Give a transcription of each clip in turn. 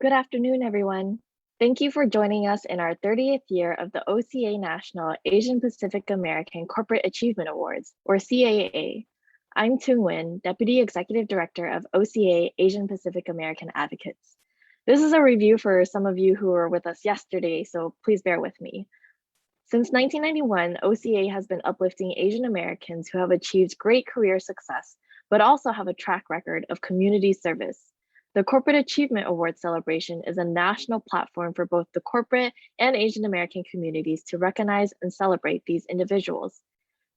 Good afternoon, everyone. Thank you for joining us in our 30th year of the OCA National Asian Pacific American Corporate Achievement Awards, or CAA. I'm Tung Nguyen, Deputy Executive Director of OCA Asian Pacific American Advocates. This is a review for some of you who were with us yesterday, so please bear with me. Since 1991, OCA has been uplifting Asian Americans who have achieved great career success, but also have a track record of community service. The Corporate Achievement Award celebration is a national platform for both the corporate and Asian American communities to recognize and celebrate these individuals.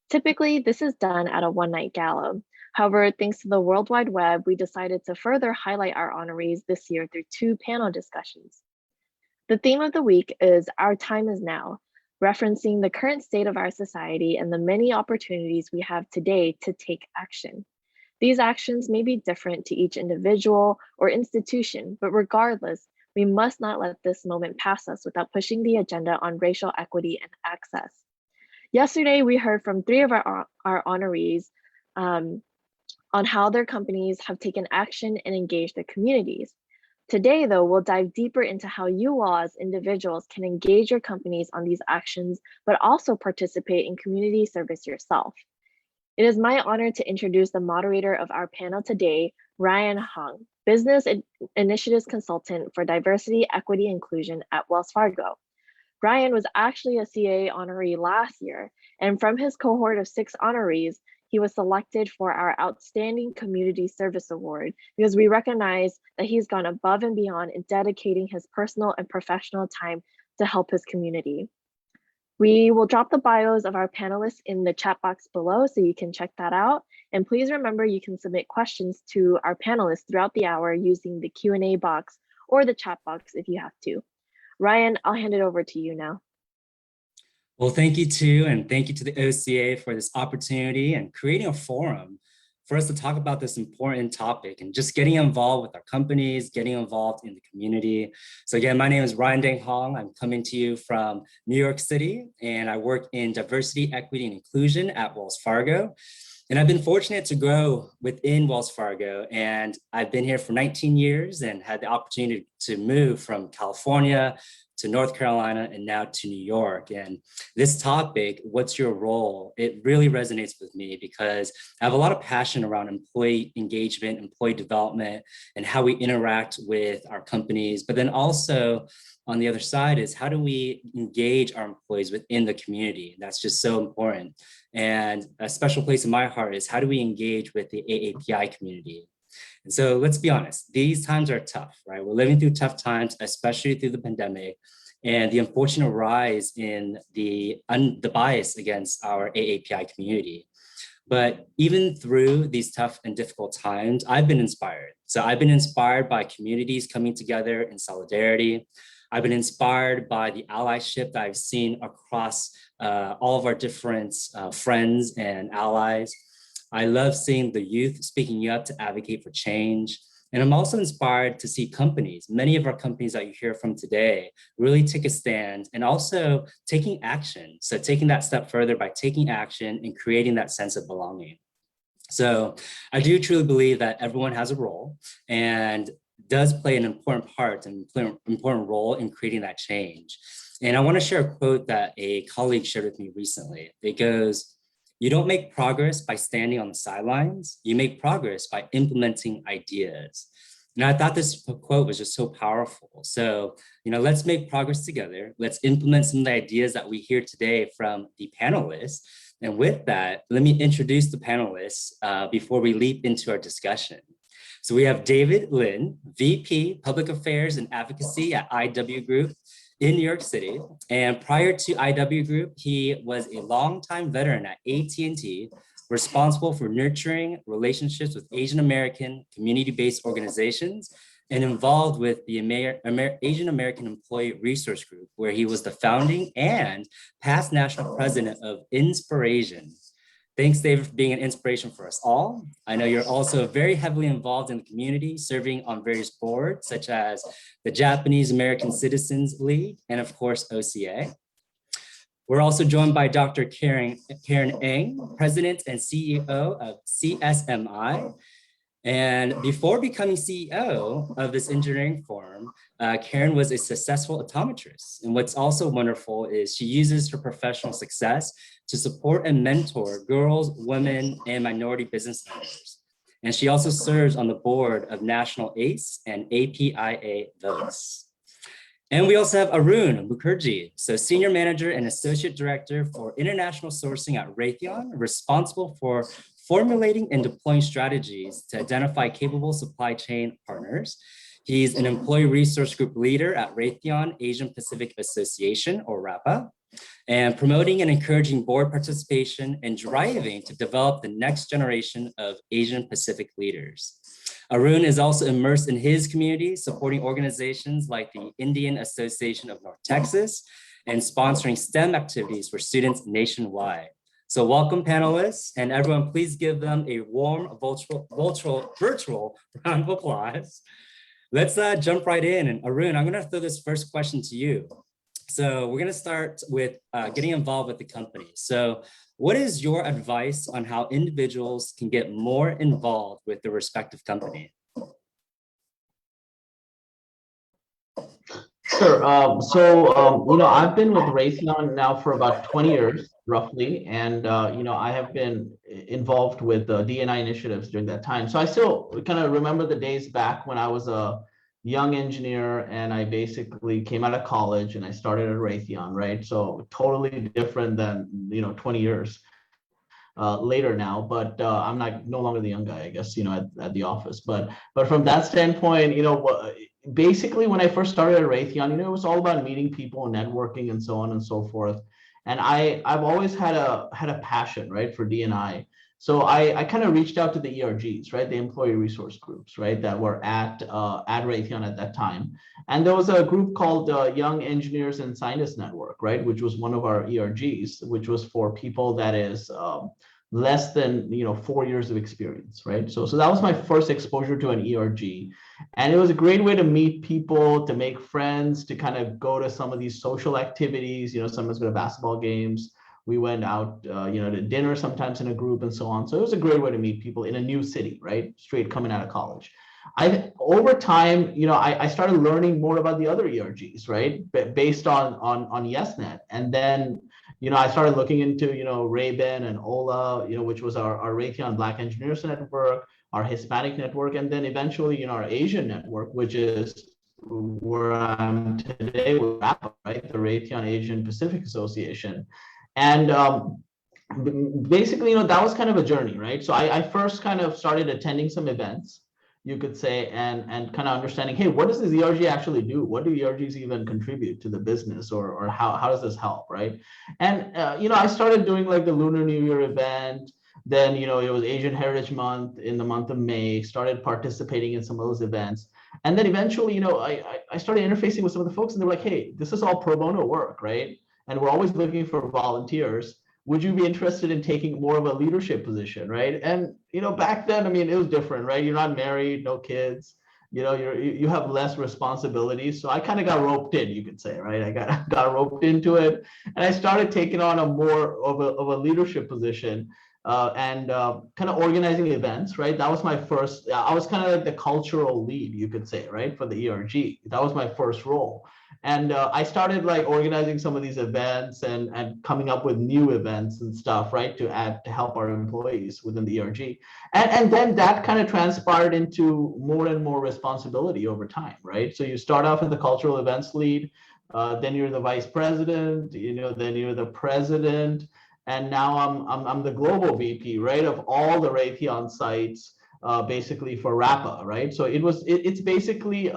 Typically, this is done at a one-night gala. However, thanks to the World Wide Web, we decided to further highlight our honorees this year through two panel discussions. The theme of the week is Our Time is Now, referencing the current state of our society and the many opportunities we have today to take action. These actions may be different to each individual or institution, but regardless, we must not let this moment pass us without pushing the agenda on racial equity and access. Yesterday, we heard from three of our honorees on how their companies have taken action and engaged their communities. Today, though, we'll dive deeper into how you all as individuals can engage your companies on these actions, but also participate in community service yourself. It is my honor to introduce the moderator of our panel today, Ryan Hong, Business Initiatives Consultant for Diversity, Equity, Inclusion at Wells Fargo. Ryan was actually a CAA honoree last year, and from his cohort of 6 honorees, he was selected for our Outstanding Community Service Award because we recognize that he's gone above and beyond in dedicating his personal and professional time to help his community. We will drop the bios of our panelists in the chat box below so you can check that out. And please remember you can submit questions to our panelists throughout the hour using the Q&A box or the chat box if you have to. Ryan, I'll hand it over to you now. Well, thank you too, and thank you to the OCA for this opportunity and creating a forum for us to talk about this important topic and just getting involved with our companies, getting involved in the community. So again, my name is Ryan Deng Hong. I'm coming to you from New York City, and I work in diversity, equity, and inclusion at Wells Fargo. And I've been fortunate to grow within Wells Fargo, and I've been here for 19 years and had the opportunity to move from California to North Carolina and now to New York. And this topic, what's your role? It really resonates with me because I have a lot of passion around employee engagement, employee development, and how we interact with our companies. But then also on the other side is how do we engage our employees within the community? That's just so important. And a special place in my heart is how do we engage with the AAPI community? And so let's be honest, these times are tough, right? We're living through tough times, especially through the pandemic and the unfortunate rise in the bias against our AAPI community. But even through these tough and difficult times, I've been inspired. So I've been inspired by communities coming together in solidarity. I've been inspired by the allyship that I've seen across all of our different friends and allies. I love seeing the youth speaking up to advocate for change. And I'm also inspired to see companies, many of our companies that you hear from today, really take a stand and also taking action. So taking that step further by taking action and creating that sense of belonging. So I do truly believe that everyone has a role and does play an important part and important role in creating that change. And I want to share a quote that a colleague shared with me recently. It goes, "You don't make progress by standing on the sidelines. You make progress by implementing ideas." And I thought this quote was just so powerful. So, let's make progress together. Let's implement some of the ideas that we hear today from the panelists. And with that, let me introduce the panelists before we leap into our discussion. So we have David Lin, VP Public Affairs and Advocacy at IW Group in New York City. And prior to IW Group, he was a longtime veteran at AT&T, responsible for nurturing relationships with Asian American community-based organizations and involved with the Asian American Employee Resource Group, where he was the founding and past national president of Inspiration. Thanks, David, for being an inspiration for us all. I know you're also very heavily involved in the community, serving on various boards, such as the Japanese American Citizens League, and of course, OCA. We're also joined by Dr. Karen Ng, President and CEO of CSMI. And before becoming CEO of this engineering firm, Karen was a successful optometrist. And what's also wonderful is she uses her professional success to support and mentor girls, women, and minority business owners. And she also serves on the board of National ACE and APIA Votes. And we also have Arun Mukherjee, so Senior Manager and Associate Director for International Sourcing at Raytheon, responsible for formulating and deploying strategies to identify capable supply chain partners. He's an Employee Resource Group Leader at Raytheon Asian Pacific Association, or RAPA, and promoting and encouraging board participation and driving to develop the next generation of Asian Pacific leaders. Arun is also immersed in his community, supporting organizations like the Indian Association of North Texas and sponsoring STEM activities for students nationwide. So welcome panelists, and everyone please give them a warm virtual round of applause. Let's jump right in. And Arun, I'm gonna throw this first question to you. So we're gonna start with getting involved with the company. So what is your advice on how individuals can get more involved with their respective company? Sure. I've been with Raytheon now for about 20 years, roughly, and I have been involved with D&I initiatives during that time. So I still kind of remember the days back when I was a young engineer and I basically came out of college and I started at Raytheon, right? So totally different than 20 years later now, but I'm no longer the young guy, I guess, at the office. But from that standpoint, basically when I first started at Raytheon, it was all about meeting people and networking and so on and so forth. And I've always had a passion, right, for D&I. So I kind of reached out to the ERGs, right, the employee resource groups, right, that were at Raytheon at that time. And there was a group called Young Engineers and Scientists Network, right, which was one of our ERGs, which was for people that is less than 4 years of experience, right? So that was my first exposure to an ERG, and it was a great way to meet people, to make friends, to kind of go to some of these social activities. Sometimes go to basketball games. We went out, to dinner sometimes in a group and so on. So it was a great way to meet people in a new city, right? Straight coming out of college. Over time, I started learning more about the other ERGs, right? Based on YesNet, and then I started looking into, Ray-Ban and Ola, which was our Raytheon Black Engineers Network, our Hispanic network, and then eventually, our Asian network, which is where I'm today with RAPA, right? The Raytheon Asian Pacific Association. And basically, that was kind of a journey, right? So I first kind of started attending some events, you could say, and kind of understanding, hey, what does this ERG actually do? What do ERGs even contribute to the business, or how does this help, right? And I started doing like the Lunar New Year event. Then it was Asian Heritage Month in the month of May. Started participating in some of those events, and then eventually, I started interfacing with some of the folks, and they're like, hey, this is all pro bono work, right? And we're always looking for volunteers. Would you be interested in taking more of a leadership position, right? And back then, I mean, it was different, right? You're not married, no kids, you have less responsibilities. So I kind of got roped in, you could say, right? I got roped into it, and I started taking on a more of a leadership position, and kind of organizing events, right? That was my first. I was kind of like the cultural lead, you could say, right, for the ERG. That was my first role. And I started like organizing some of these events and coming up with new events and stuff, right, to help our employees within the ERG. And then that kind of transpired into more and more responsibility over time, right? So you start off as the cultural events lead, then you're the vice president, then you're the president, and now I'm the global VP, right, of all the Raytheon sites, basically for RAPA, right? So it's basically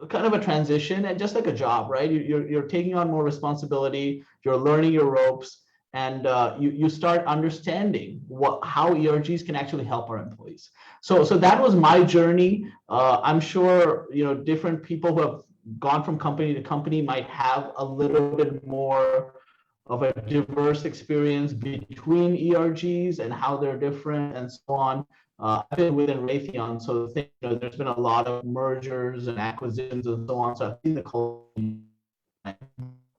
kind of a transition, and just like a job, right? You're taking on more responsibility, you're learning your ropes, and you start understanding how ERGs can actually help our employees. So that was my journey. I'm sure different people who have gone from company to company might have a little bit more of a diverse experience between ERGs and how they're different and so on. I've been within Raytheon, so there's been a lot of mergers and acquisitions and so on. So I've seen the culture.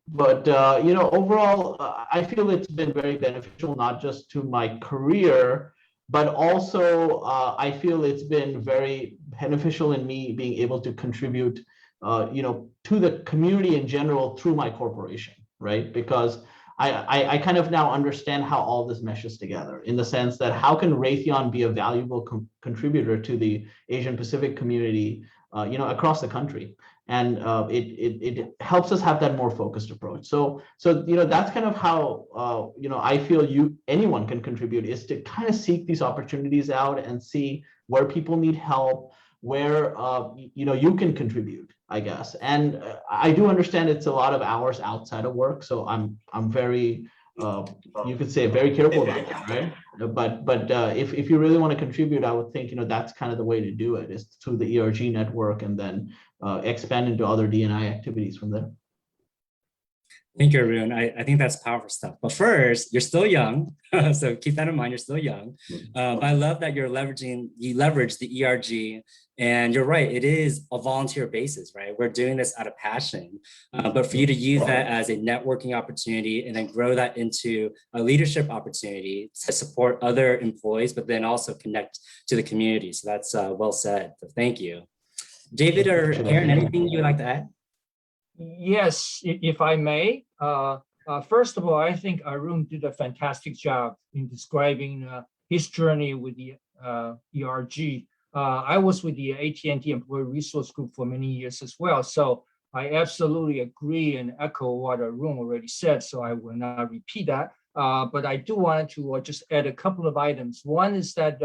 But overall, I feel it's been very beneficial, not just to my career, but also I feel it's been very beneficial in me being able to contribute, to the community in general through my corporation, right? Because I kind of now understand how all this meshes together, in the sense that how can Raytheon be a valuable contributor to the Asian Pacific community, across the country, and it helps us have that more focused approach. So that's kind of how I feel anyone can contribute, is to kind of seek these opportunities out and see where people need help, where you can contribute, I guess. And I do understand it's a lot of hours outside of work, so I'm very you could say very careful about that, right? But if you really want to contribute, I would think that's kind of the way to do it, is through the ERG network, and then expand into other D&I activities from there. Thank you, Arun. I think that's powerful stuff. But first, you're still young, so keep that in mind. You're still young. But I love that you leverage the ERG, and you're right. It is a volunteer basis, right? We're doing this out of passion, but for you to use that as a networking opportunity and then grow that into a leadership opportunity to support other employees, but then also connect to the community. So that's well said. So thank you. David or Karen, anything you would like to add? Yes, if I may. First of all, I think Arun did a fantastic job in describing his journey with the ERG. I was with the AT&T Employee Resource Group for many years as well, so I absolutely agree and echo what Arun already said, so I will not repeat that. But I do want to just add a couple of items. One is that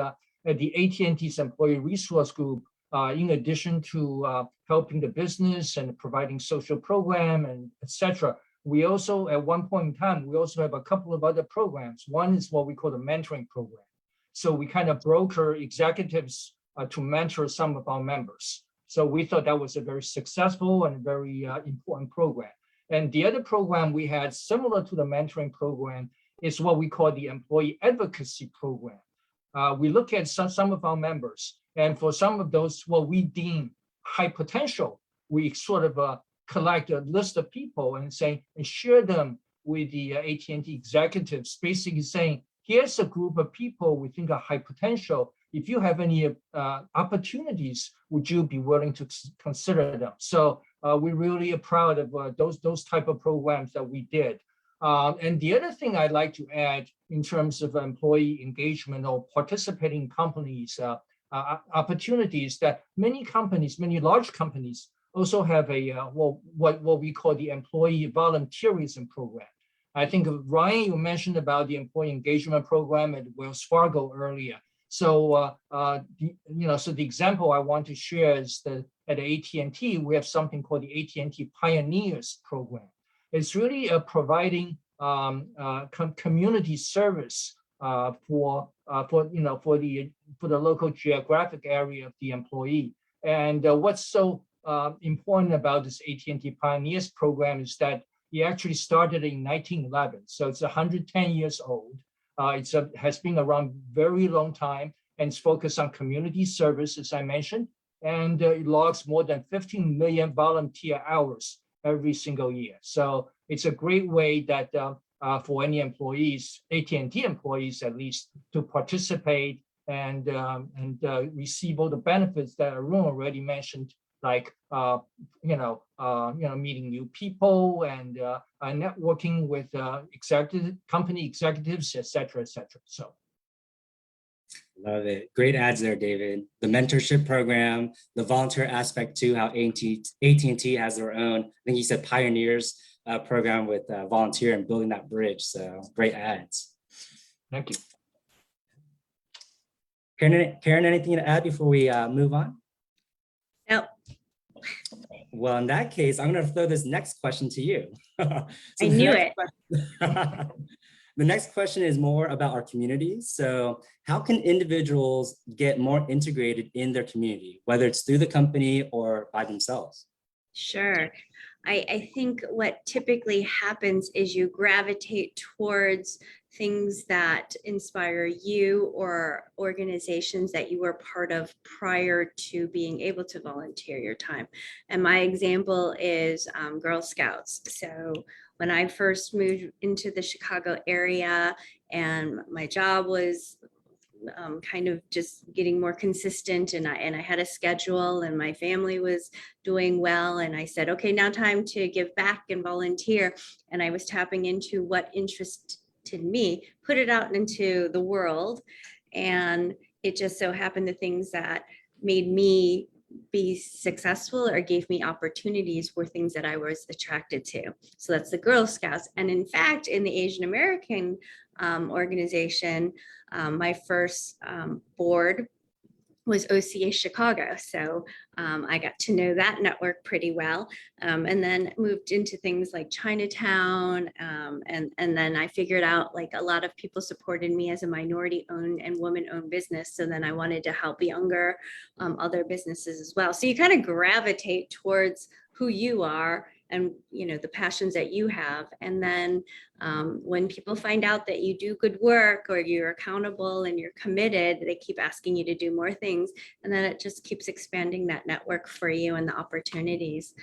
at the AT&T's Employee Resource Group, in addition to helping the business and providing social program and etc., we also, at one point in time, we also have a couple of other programs. One is what we call the mentoring program. So we kind of broker executives to mentor some of our members. So we thought that was a very successful and very important program. And the other program we had, similar to the mentoring program, is what we call the employee advocacy program. We look at some of our members, and for some of those, what we deem high potential, we sort of collect a list of people and share them with the AT&T executives, basically saying, here's a group of people we think are high potential. If you have any opportunities, would you be willing to consider them? So we really are proud of those type of programs that we did. And the other thing I'd like to add in terms of employee engagement or participating companies, opportunities, that many companies, many large companies also have a what we call the employee volunteerism program. I think Ryan, you mentioned about the employee engagement program at Wells Fargo earlier. So so the example I want to share is that at AT&T we have something called the AT&T Pioneers program. It's really providing community service for the local geographic area of the employee. And what's so important about this AT&T Pioneers program is that it actually started in 1911, so it's 110 years old. It has been around very long time, and it's focused on community service, as I mentioned, and it logs more than 15 million volunteer hours every single year. So it's a great way that for any employees, AT&T employees at least, to participate and receive all the benefits that Arun already mentioned, like meeting new people and networking with company executives, et cetera, et cetera. So. Love it. Great ads there, David. The mentorship program, the volunteer aspect too, how AT&T has their own, I think you said Pioneers program with volunteer and building that bridge. So great ads. Thank you. Karen, anything to add before we move on? Nope. Well, in that case, I'm going to throw this next question to you. I knew it. The next question is more about our community. So how can individuals get more integrated in their community, whether it's through the company or by themselves? Sure. I think what typically happens is you gravitate towards things that inspire you or organizations that you were part of prior to being able to volunteer your time. And my example is Girl Scouts. So when I first moved into the Chicago area and my job was kind of just getting more consistent, and I had a schedule, and my family was doing well, and I said, okay, now time to give back and volunteer. And I was tapping into what interested me, put it out into the world, and it just so happened the things that made me be successful or gave me opportunities were things that I was attracted to. So that's the Girl Scouts. And in fact, in the Asian American organization, my first board was OCA Chicago. So I got to know that network pretty well, and then moved into things like Chinatown. And then I figured out like a lot of people supported me as a minority owned and woman owned business. So then I wanted to help younger other businesses as well. So you kind of gravitate towards who you are and the passions that you have. And then when people find out that you do good work or you're accountable and you're committed, they keep asking you to do more things. And then it just keeps expanding that network for you and the opportunities.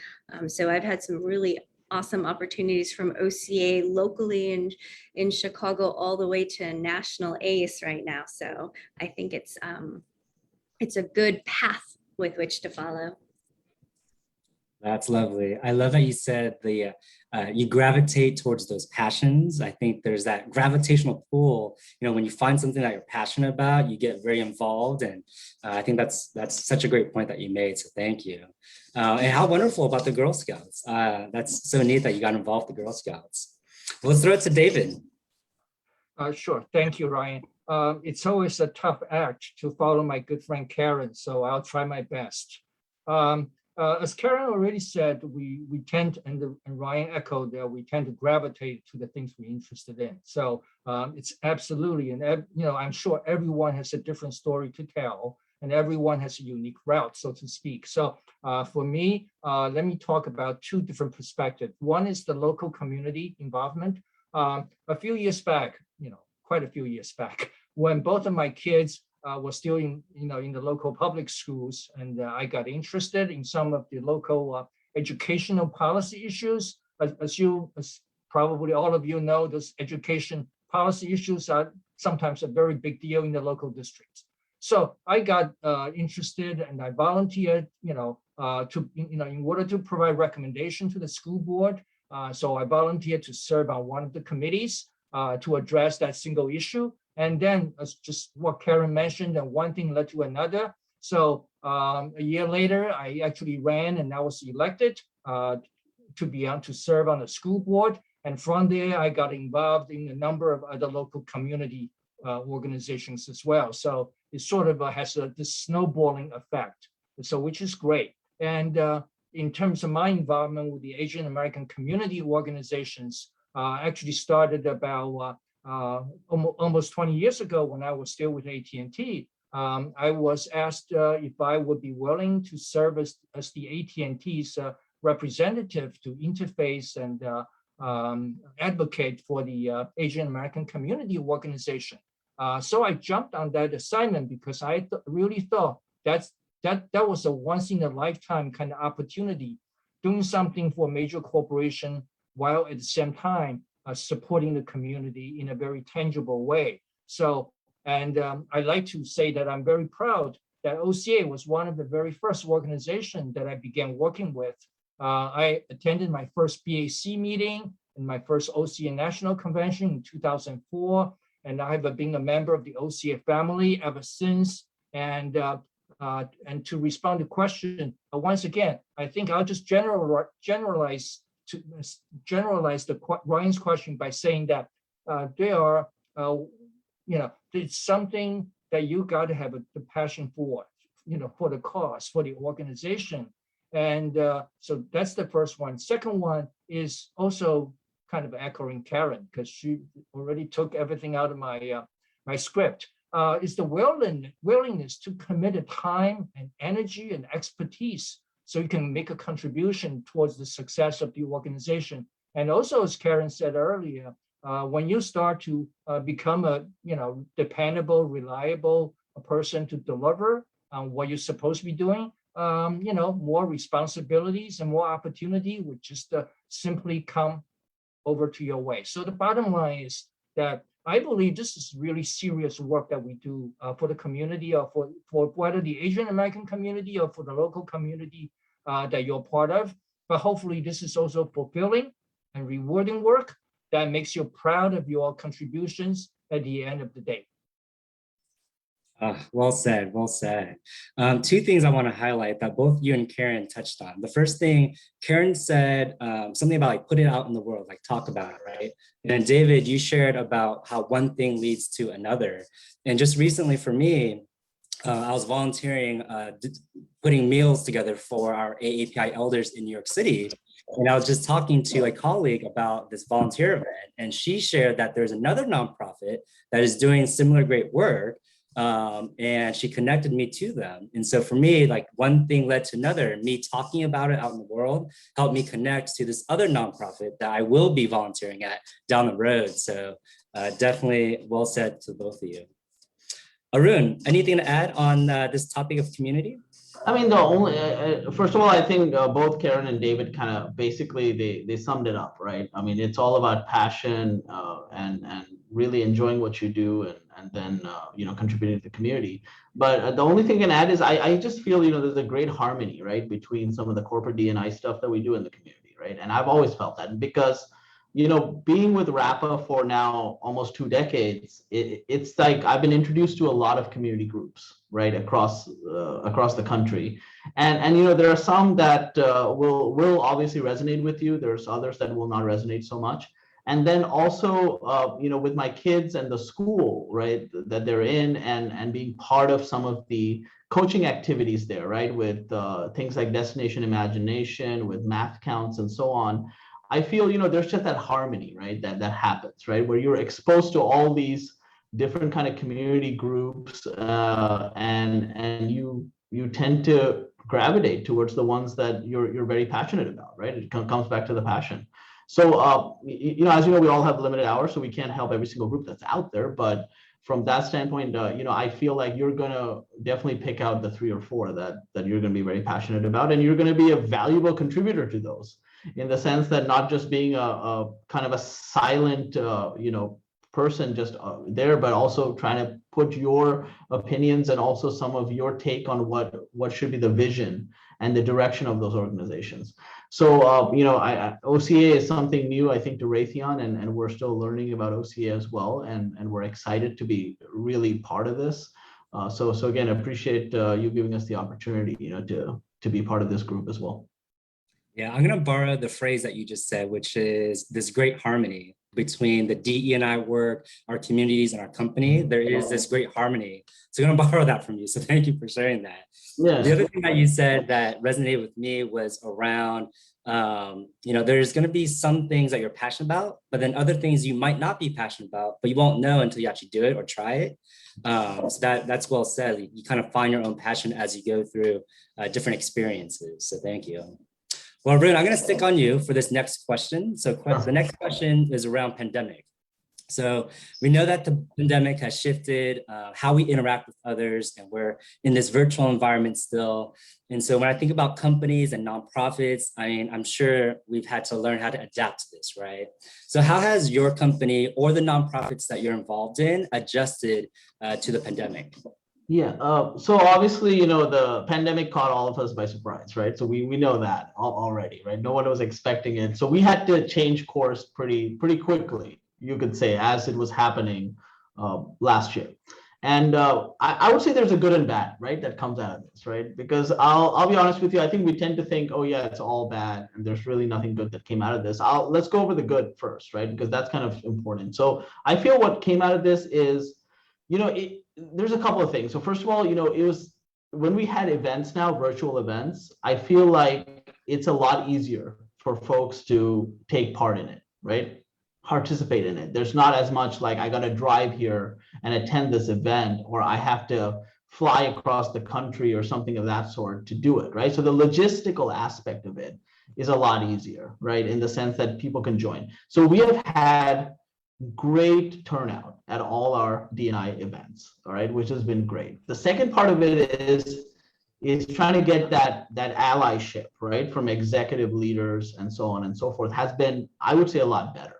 So I've had some really awesome opportunities from OCA locally in Chicago all the way to national ACE right now. So I think it's a good path with which to follow. That's lovely. I love that you said you gravitate towards those passions. I think there's that gravitational pull. When you find something that you're passionate about, you get very involved, and I think that's such a great point that you made. So thank you. And how wonderful about the Girl Scouts. That's so neat that you got involved with the Girl Scouts. Well, let's throw it to David. Sure. Thank you, Ryan. It's always a tough act to follow my good friend Karen, so I'll try my best. As Karen already said, we tend, and Ryan echoed that we tend to gravitate to the things we're interested in. So it's absolutely, and I'm sure everyone has a different story to tell, and everyone has a unique route, so to speak. So for me, let me talk about two different perspectives. One is the local community involvement. A few years back, quite a few years back, when both of my kids was still in the local public schools, and I got interested in some of the local educational policy issues. As probably all of you know, those education policy issues are sometimes a very big deal in the local districts. So I got interested, and I volunteered, in order to provide recommendation to the school board. So I volunteered to serve on one of the committees to address that single issue. And then just what Karen mentioned, and one thing led to another. So a year later, I actually ran and I was elected to serve on the school board. And from there, I got involved in a number of other local community organizations as well. So it sort of has this snowballing effect, so which is great. And in terms of my involvement with the Asian American community organizations, actually started about almost 20 years ago when I was still with AT&T. I was asked if I would be willing to serve as the AT&T's representative to interface and advocate for the Asian American community organization. So I jumped on that assignment because I really thought that was a once in a lifetime kind of opportunity, doing something for a major corporation while at the same time supporting the community in a very tangible way. So, and I like to say that I'm very proud that OCA was one of the very first organizations that I began working with. I attended my first BAC meeting and my first OCA National Convention in 2004, and I have been a member of the OCA family ever since. And to respond to the question, once again, I think I'll just generalize Ryan's question by saying that there are, it's something that you got to have the passion for, for the cause, for the organization. And so that's the first one. Second one is also kind of echoing Karen, because she already took everything out of my my script. Is the willingness to commit the time and energy and expertise so you can make a contribution towards the success of the organization. And also, as Karen said earlier, when you start to become a dependable, reliable person to deliver on what you're supposed to be doing, more responsibilities and more opportunity would just simply come over to your way. So the bottom line is that I believe this is really serious work that we do for the community, or for whether the Asian American community or for the local community that you're part of. But hopefully this is also fulfilling and rewarding work that makes you proud of your contributions at the end of the day. Well said, well said. Two things I want to highlight that both you and Karen touched on. The first thing, Karen said something about like put it out in the world, like talk about it, right? And then David, you shared about how one thing leads to another. And just recently for me, I was volunteering, putting meals together for our AAPI elders in New York City. And I was just talking to a colleague about this volunteer event, and she shared that there's another nonprofit that is doing similar great work. And she connected me to them. And so for me, like one thing led to another, me talking about it out in the world helped me connect to this other nonprofit that I will be volunteering at down the road. So definitely well said to both of you. Arun, anything to add on this topic of community? I mean, the only, first of all, I think both Karen and David kind of basically they summed it up, right? I mean, it's all about passion and really enjoying what you do, and then you know, contributing to the community. But the only thing I can add is I just feel, you know, there's a great harmony, right, between some of the corporate D&I stuff that we do in the community, right? And I've always felt that, because you know, being with RAPA for now almost 2 decades, it's like I've been introduced to a lot of community groups, right, across the country, and you know, there are some that will obviously resonate with you. There's others that will not resonate so much. And then also, you know, with my kids and the school, right, that they're in, and being part of some of the coaching activities there, right, with things like Destination Imagination, with math counts and so on. I feel, you know, there's just that harmony, right, that happens, right, where you're exposed to all these different kind of community groups, and you tend to gravitate towards the ones that you're very passionate about, right? It comes back to the passion. So, you know, as you know, we all have limited hours, so we can't help every single group that's out there. But from that standpoint, you know, I feel like you're gonna definitely pick out the 3 or 4 that you're gonna be very passionate about, and you're gonna be a valuable contributor to those, in the sense that not just being a kind of a silent, you know, person just there, but also trying to put your opinions and also some of your take on what should be the vision and the direction of those organizations. So, you know, OCA is something new, I think, to Raytheon, and we're still learning about OCA as well, and we're excited to be really part of this. So again, I appreciate you giving us the opportunity, you know, to be part of this group as well. Yeah, I'm going to borrow the phrase that you just said, which is this great harmony between the DE&I work, our communities, and our company. There is this great harmony. So I'm going to borrow that from you. So thank you for sharing that. Yeah. The other thing that you said that resonated with me was around, you know, there's going to be some things that you're passionate about, but then other things you might not be passionate about, but you won't know until you actually do it or try it. So that's well said. You kind of find your own passion as you go through different experiences. So thank you. Well, Arun, I'm going to stick on you for this next question. So the next question is around pandemic. So we know that the pandemic has shifted how we interact with others, and we're in this virtual environment still. And so when I think about companies and nonprofits, I mean, I'm sure we've had to learn how to adapt to this, right? So how has your company or the nonprofits that you're involved in adjusted to the pandemic? Yeah, so obviously, you know, the pandemic caught all of us by surprise, right? So we know that already, right? No one was expecting it. So we had to change course pretty quickly, you could say, as it was happening last year. And I would say there's a good and bad, right, that comes out of this, right? Because I'll be honest with you, I think we tend to think, oh yeah, it's all bad and there's really nothing good that came out of this. Let's go over the good first, right? Because that's kind of important. So I feel what came out of this is, you know, there's a couple of things. So first of all, you know, it was when we had events now, virtual events, I feel like it's a lot easier for folks to take part in it, right? Participate in it. There's not as much like I got to drive here and attend this event, or I have to fly across the country or something of that sort to do it, right? So the logistical aspect of it is a lot easier, right? In the sense that people can join. So we have had great turnout at all our D&I events, all right, which has been great. The second part of it is trying to get that allyship, right, from executive leaders and so on and so forth has been, I would say, a lot better,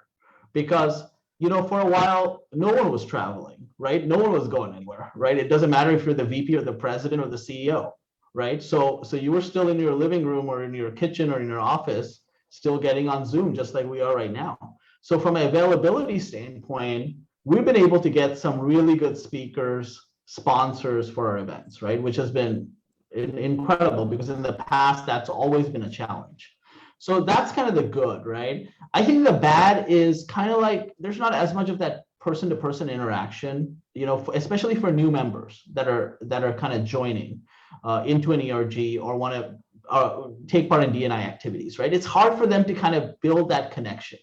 because for a while, no one was traveling, right? No one was going anywhere, right? It doesn't matter if you're the VP or the president or the CEO, right? So you were still in your living room or in your kitchen or in your office, still getting on Zoom, just like we are right now. So from an availability standpoint, we've been able to get some really good speakers, sponsors for our events, right? Which has been incredible, because in the past, that's always been a challenge. So that's kind of the good, right? I think the bad is kind of like there's not as much of that person-to-person interaction, especially for new members that are kind of joining into an ERG or want to take part in D&I activities, right? It's hard for them to kind of build that connection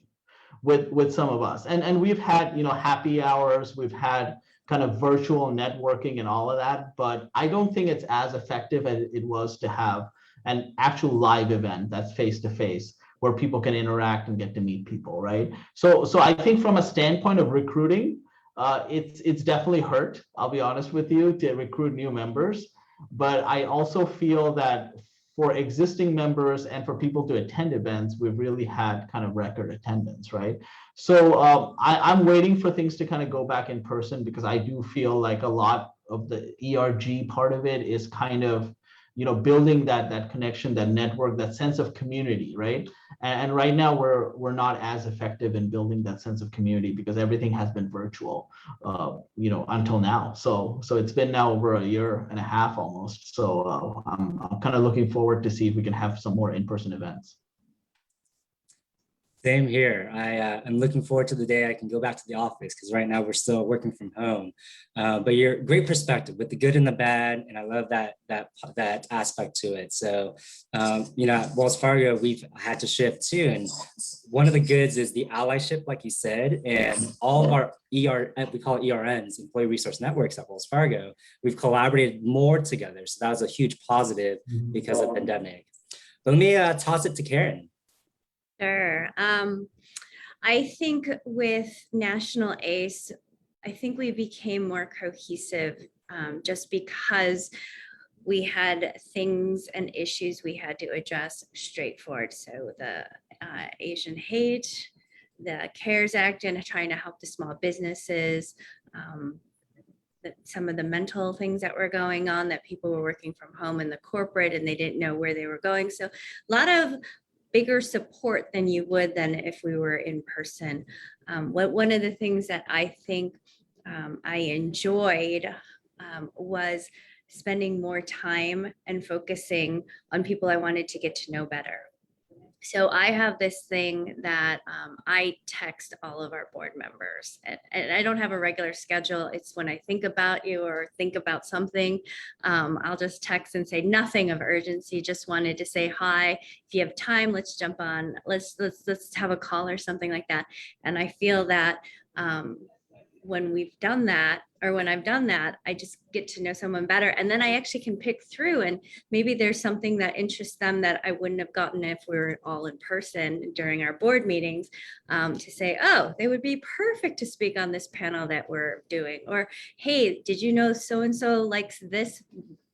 with some of us. And we've had, happy hours, we've had kind of virtual networking and all of that, but I don't think it's as effective as it was to have an actual live event that's face-to-face where people can interact and get to meet people, right? So I think from a standpoint of recruiting, it's definitely hurt, I'll be honest with you, to recruit new members. But I also feel that for existing members and for people to attend events, we've really had kind of record attendance, right? So I'm waiting for things to kind of go back in person, because I do feel like a lot of the ERG part of it is kind of, building that connection, that network, that sense of community, right? And right now we're not as effective in building that sense of community, because everything has been virtual, until now. So it's been now over 1.5 years almost. So I'm kind of looking forward to see if we can have some more in-person events. Same here. I'm looking forward to the day I can go back to the office, because right now we're still working from home. But you're great perspective with the good and the bad, and I love that aspect to it. So, at Wells Fargo, we've had to shift too, and one of the goods is the allyship, like you said, and all of our we call it ERNs, Employee Resource Networks at Wells Fargo. We've collaborated more together, so that was a huge positive because of the pandemic. But let me toss it to Karen. Sure. I think with National ACE, I think we became more cohesive just because we had things and issues we had to address straightforward. So the Asian hate, the CARES Act, and trying to help the small businesses, some of the mental things that were going on, that people were working from home in the corporate and they didn't know where they were going. So a lot of bigger support than you would than if we were in person. One of the things that I think I enjoyed was spending more time and focusing on people I wanted to get to know better. So I have this thing that I text all of our board members, and I don't have a regular schedule. It's when I think about you or think about something, I'll just text and say nothing of urgency. Just wanted to say hi. If you have time, let's jump on. Let's have a call or something like that. And I feel that when we've done that, or when I've done that, I just get to know someone better. And then I actually can pick through, and maybe there's something that interests them that I wouldn't have gotten if we were all in person during our board meetings, to say, oh, they would be perfect to speak on this panel that we're doing. Or, hey, did you know so-and-so likes this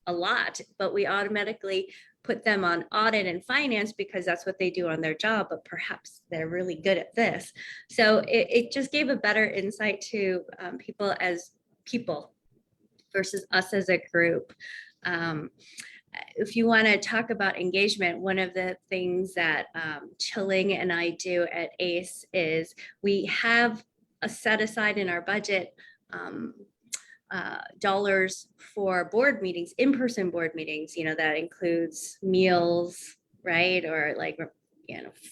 a lot, but we automatically put them on audit and finance because that's what they do on their job, but perhaps they're really good at this. So it just gave a better insight to people as people versus us as a group. If you want to talk about engagement, one of the things that Chilling and I do at ACE is we have a set aside in our budget dollars for board meetings, in-person board meetings, that includes meals, right? Or like,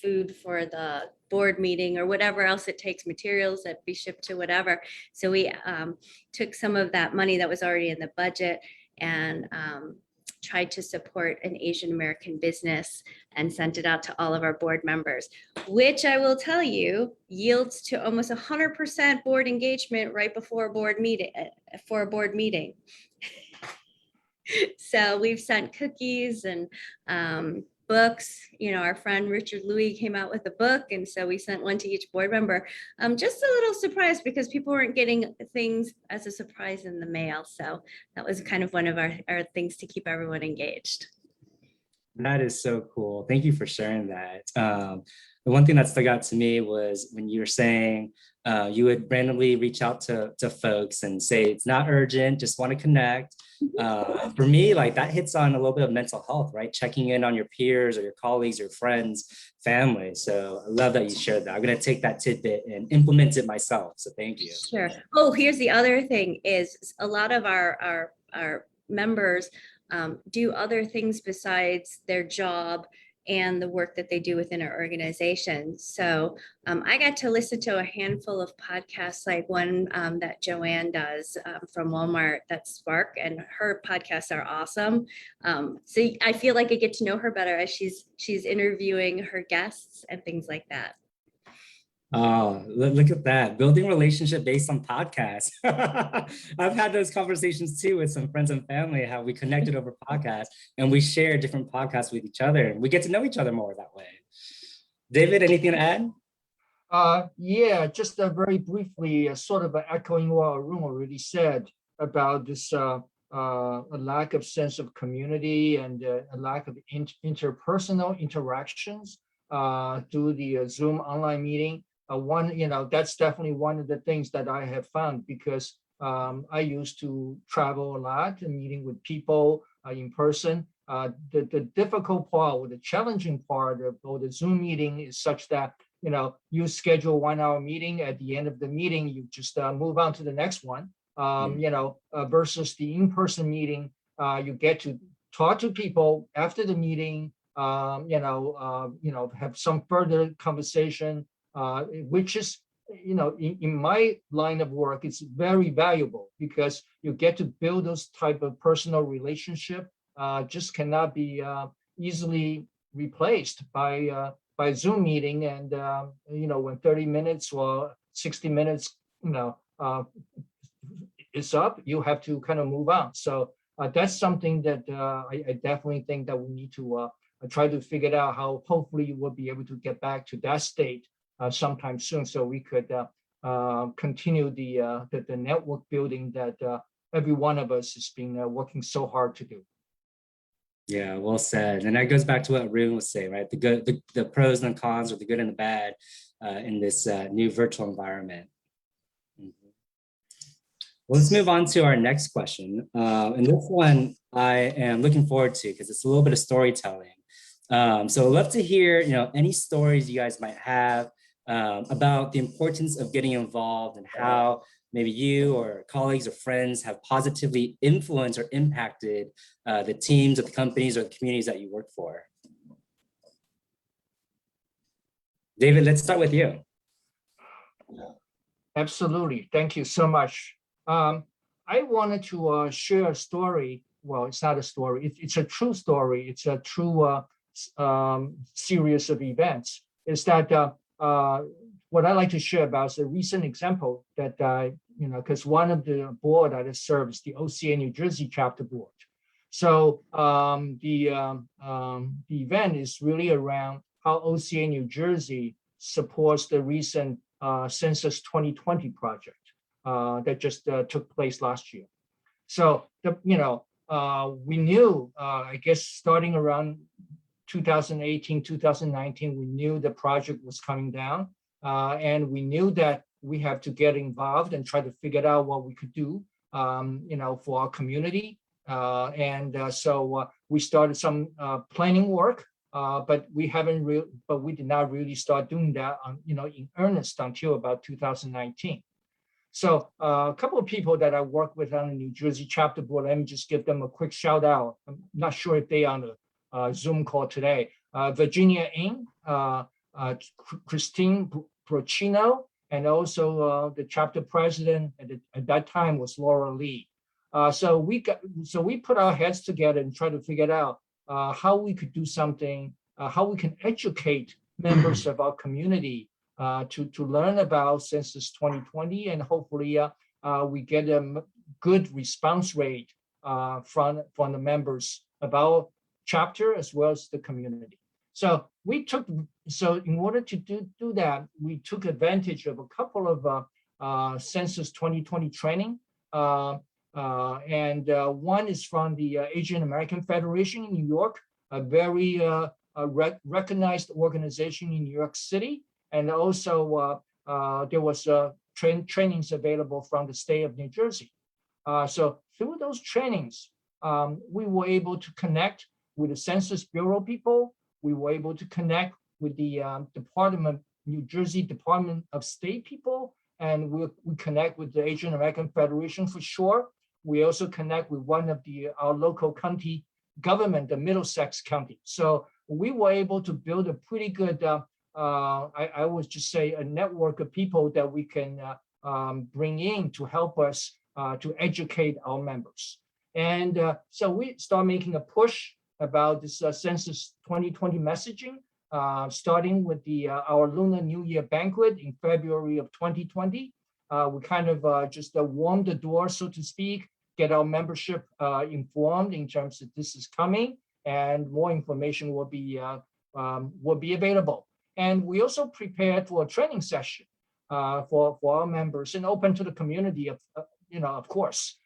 food for the board meeting or whatever else it takes, materials that be shipped to whatever. So we took some of that money that was already in the budget and tried to support an Asian American business and sent it out to all of our board members, which I will tell you yields to almost 100% board engagement right before a board meeting, for a board meeting. So we've sent cookies and books. Our friend Richard Louis came out with a book, and so we sent one to each board member. Just a little surprise because people weren't getting things as a surprise in the mail. So that was kind of one of our things to keep everyone engaged. That is so cool. Thank you for sharing that. The one thing that stuck out to me was when you were saying you would randomly reach out to folks and say, it's not urgent, just want to connect. For me, like that hits on a little bit of mental health, right? Checking in on your peers or your colleagues, your friends, family. So I love that you shared that. I'm going to take that tidbit and implement it myself. So thank you. Sure. Oh, here's the other thing is a lot of our members do other things besides their job and the work that they do within our organization. So I got to listen to a handful of podcasts, like one that Joanne does from Walmart, that's Spark, and her podcasts are awesome. So I feel like I get to know her better as she's interviewing her guests and things like that. Oh, look at that. Building relationship based on podcasts. I've had those conversations too with some friends and family, how we connected over podcasts and we share different podcasts with each other and we get to know each other more that way. David, anything to add? Yeah, just very briefly, sort of echoing what Arun already said about this a lack of sense of community and a lack of interpersonal interactions through the Zoom online meeting. That's definitely one of the things that I have found, because I used to travel a lot and meeting with people in person. The difficult part or the challenging part of the Zoom meeting is such that you schedule 1 hour meeting. At the end of the meeting, you just move on to the next one. Versus the in-person meeting, you get to talk to people after the meeting. Have some further conversation, which is, in my line of work, it's very valuable because you get to build those type of personal relationship. Just cannot be easily replaced by Zoom meeting. And when 30 minutes or 60 minutes, is up, you have to kind of move on. So that's something that I definitely think that we need to try to figure out how hopefully we'll be able to get back to that state sometime soon, so we could continue the network building that every one of us has been working so hard to do. Yeah, well said. And that goes back to what Arun was saying, right? The pros and the cons, or the good and the bad in this new virtual environment. Well, let's move on to our next question. And this one I am looking forward to because it's a little bit of storytelling. So I'd love to hear, any stories you guys might have about the importance of getting involved and how maybe you or colleagues or friends have positively influenced or impacted the teams of the companies or the communities that you work for. David, let's start with you. Absolutely. Thank you so much. I wanted to share a story. Well, it's not a story. It's a true story. It's a true series of events. Is that what I like to share about is a recent example that, because one of the board that I serve is the OCA New Jersey chapter board. So the event is really around how OCA New Jersey supports the recent Census 2020 project that just took place last year. So we knew, I guess, starting around 2018, 2019, we knew the project was coming down, and we knew that we have to get involved and try to figure out what we could do, for our community. So we started some planning work, but we did not really start doing that, in earnest until about 2019. So a couple of people that I work with on the New Jersey chapter board, let me just give them a quick shout out. I'm not sure if they are on the Zoom call today. Virginia Ng, Christine Procino, and also the chapter president at that time was Laura Lee. So we put our heads together and try to figure out how we could do something, how we can educate members of our community to learn about Census 2020, and hopefully we get a good response rate from the members about chapter as well as the community. So in order to do that, we took advantage of a couple of Census 2020 training. And one is from the Asian American Federation in New York, a very recognized organization in New York City, and also there was trainings available from the state of New Jersey. So through those trainings, we were able to connect with the Census Bureau people. We were able to connect with the New Jersey Department of State people, and we connect with the Asian American Federation for sure. We also connect with one of our local county government, the Middlesex County. So we were able to build a pretty good, I would just say, a network of people that we can bring in to help us to educate our members. And so we start making a push about this Census 2020 messaging, starting with our Lunar New Year banquet in February of 2020. We kind of just warmed the door, so to speak, get our membership informed in terms of this is coming, and more information will be available. And we also prepared for a training session for our members and open to the community, of course,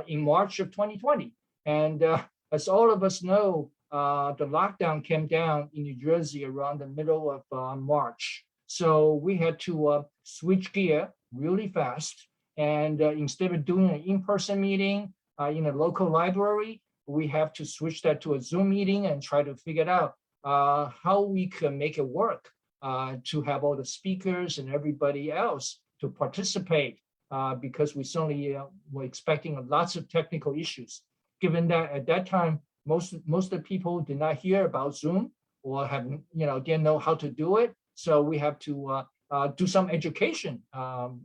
in March of 2020. And as all of us know, the lockdown came down in New Jersey around the middle of March. So we had to switch gear really fast. And instead of doing an in-person meeting in a local library, we have to switch that to a Zoom meeting and try to figure out how we can make it work to have all the speakers and everybody else to participate, because we certainly were expecting lots of technical issues, given that at that time, most of the people did not hear about Zoom or didn't know how to do it. So we have to do some education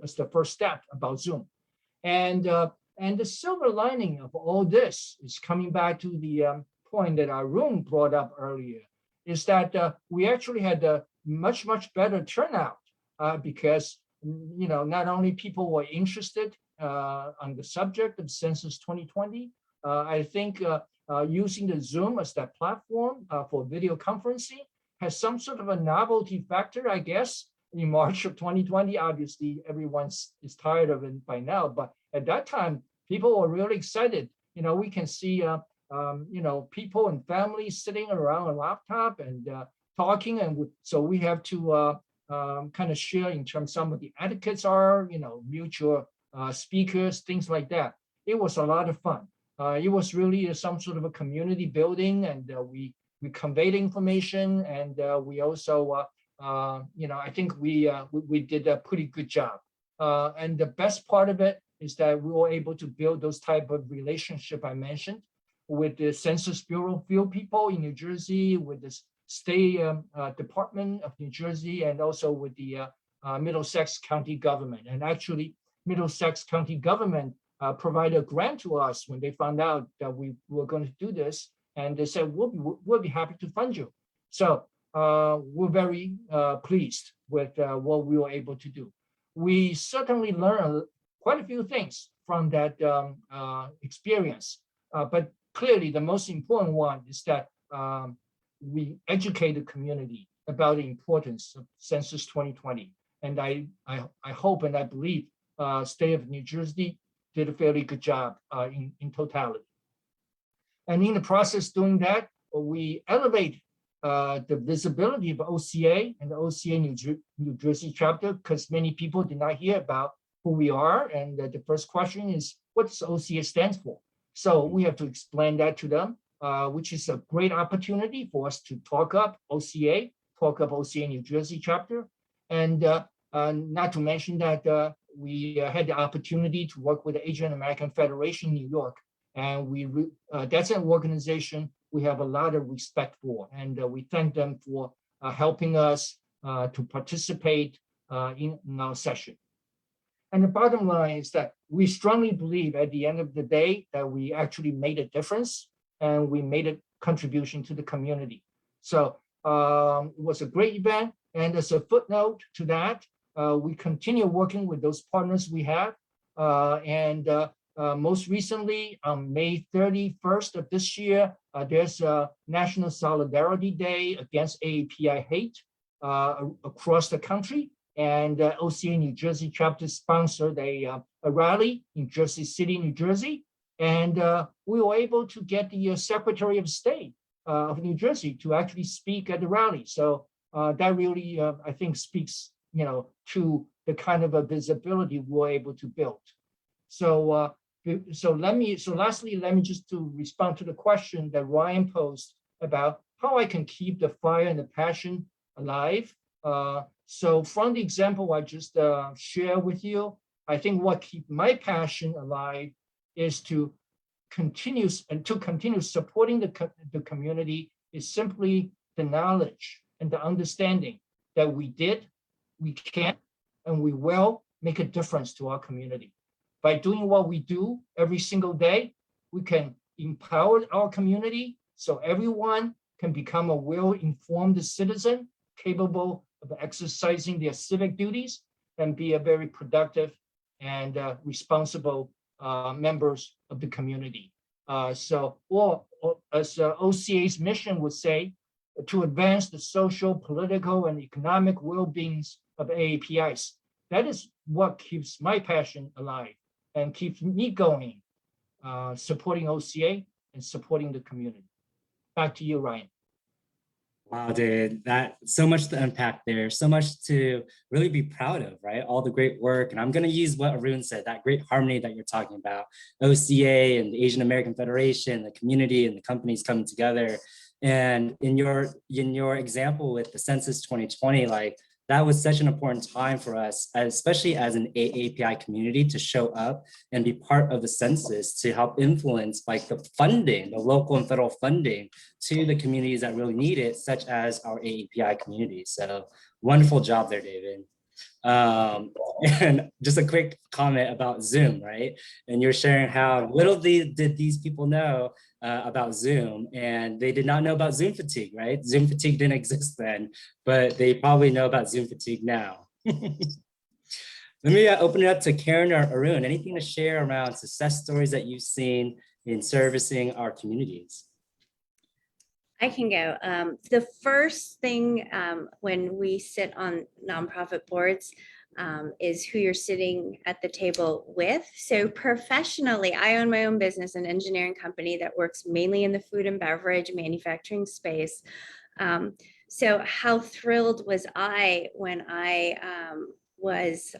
as the first step about Zoom. And the silver lining of all this is coming back to the point that Arun brought up earlier, is that we actually had a much better turnout because not only people were interested on the subject of Census 2020. I think using the Zoom as that platform for video conferencing has some sort of a novelty factor, I guess. In March of 2020, obviously everyone is tired of it by now, but at that time, people were really excited. We can see people and families sitting around a laptop and talking, and so we have to kind of share in terms some of the etiquettes are, mutual speakers, things like that. It was a lot of fun. It was really some sort of a community building, and we conveyed information, and we also, I think we did a pretty good job. And the best part of it is that we were able to build those type of relationship I mentioned with the Census Bureau field people in New Jersey, with the State Department of New Jersey, and also with the Middlesex County government. And actually, Middlesex County government provided a grant to us when they found out that we were going to do this, and they said, we'll be happy to fund you. So we're very pleased with what we were able to do. We certainly learned quite a few things from that experience, but clearly the most important one is that we educate the community about the importance of Census 2020. And I hope and I believe State of New Jersey did a fairly good job in totality. And in the process doing that, we elevate the visibility of OCA and the OCA New Jersey chapter, because many people did not hear about who we are. And the first question is, what does OCA stands for? So we have to explain that to them, which is a great opportunity for us to talk up OCA New Jersey chapter. And not to mention that we had the opportunity to work with the Asian American Federation in New York. And that's an organization we have a lot of respect for. And we thank them for helping us to participate in our session. And the bottom line is that we strongly believe at the end of the day that we actually made a difference and we made a contribution to the community. So it was a great event. And as a footnote to that, we continue working with those partners we have. Most recently, on May 31st of this year, there's a National Solidarity Day against AAPI hate across the country. And OCA New Jersey chapter sponsored a rally in Jersey City, New Jersey. And we were able to get the Secretary of State of New Jersey to actually speak at the rally. So that really, I think, speaks, to the kind of a visibility we're able to build. So, lastly, let me just to respond to the question that Ryan posed about how I can keep the fire and the passion alive. So from the example I just shared with you, I think what keeps my passion alive is to continue supporting the community is simply the knowledge and the understanding that we did, we can, and we will make a difference to our community. By doing what we do every single day, we can empower our community so everyone can become a well-informed citizen capable of exercising their civic duties and be a very productive and responsible members of the community. As OCA's mission would say, to advance the social, political, and economic well-being of AAPIs. That is what keeps my passion alive and keeps me going, supporting OCA and supporting the community. Back to you, Ryan. Wow, dude, that so much to unpack there, so much to really be proud of, right? All the great work. And I'm going to use what Arun said, that great harmony that you're talking about, OCA and the Asian American Federation, the community and the companies coming together. And in your example with the Census 2020, like that was such an important time for us, especially as an AAPI community, to show up and be part of the census to help influence like the funding, the local and federal funding to the communities that really need it, such as our AAPI community. So wonderful job there, David. And just a quick comment about Zoom, right? And you're sharing how little did these people know about Zoom, and they did not know about Zoom fatigue, right? Zoom fatigue didn't exist then, but they probably know about Zoom fatigue now. Let me open it up to Karen or Arun. Anything to share around success stories that you've seen in servicing our communities? I can go. The first thing when we sit on nonprofit boards is who you're sitting at the table with. So professionally, I own my own business, an engineering company that works mainly in the food and beverage manufacturing space. So how thrilled was I when I was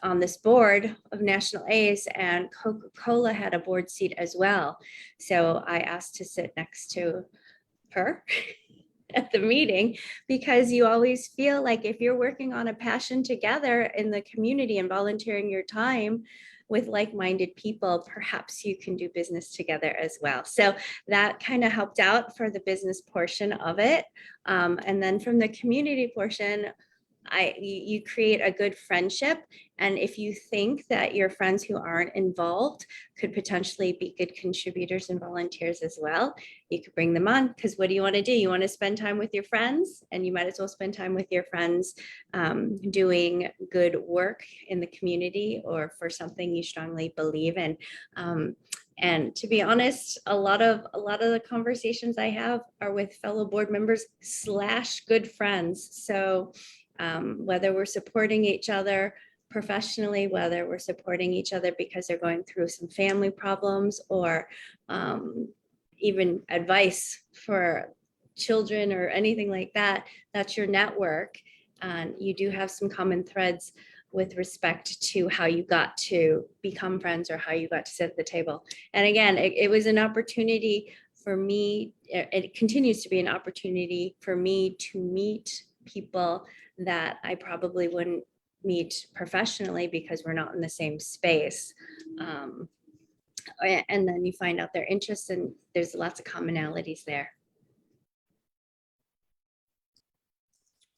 on this board of National ACE, and Coca-Cola had a board seat as well. So I asked to sit next to her at the meeting, because you always feel like if you're working on a passion together in the community and volunteering your time with like-minded people, perhaps you can do business together as well. So that kind of helped out for the business portion of it. And then from the community portion, you create a good friendship. And if you think that your friends who aren't involved could potentially be good contributors and volunteers as well, you could bring them on, because what do you want to do? You want to spend time with your friends, and you might as well spend time with your friends doing good work in the community or for something you strongly believe in. And to be honest, a lot of the conversations I have are with fellow board members / good friends. So whether we're supporting each other professionally, whether we're supporting each other because they're going through some family problems, or even advice for children or anything like that, that's your network. And you do have some common threads with respect to how you got to become friends or how you got to sit at the table. And again, it was an opportunity for me, it continues to be an opportunity for me to meet people that I probably wouldn't meet professionally because we're not in the same space. And then you find out their interests, and there's lots of commonalities there.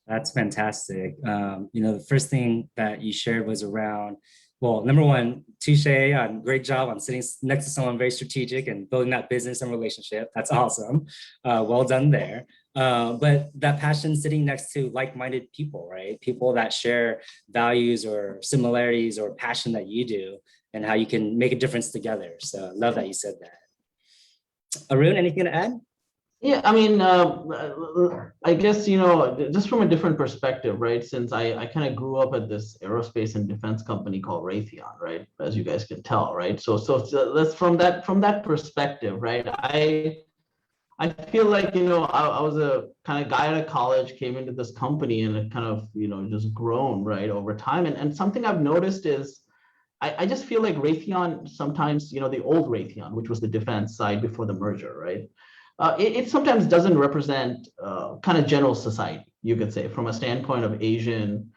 That's fantastic. The first thing that you shared was around, well, number one, touche, great job on sitting next to someone very strategic and building that business and relationship. That's awesome. Well done there. But that passion sitting next to like-minded people, right? People that share values or similarities or passion that you do, and how you can make a difference together. So I love that you said that. Arun, anything to add? Yeah, I mean, I guess, just from a different perspective, right? Since I kind of grew up at this aerospace and defense company called Raytheon, right? As you guys can tell, right? So let's from that perspective, right? I feel like, I was a kind of guy out of college, came into this company and it kind of, just grown, right, over time. And something I've noticed is I just feel like Raytheon sometimes, the old Raytheon, which was the defense side before the merger, right? It sometimes doesn't represent kind of general society, you could say, from a standpoint of Asian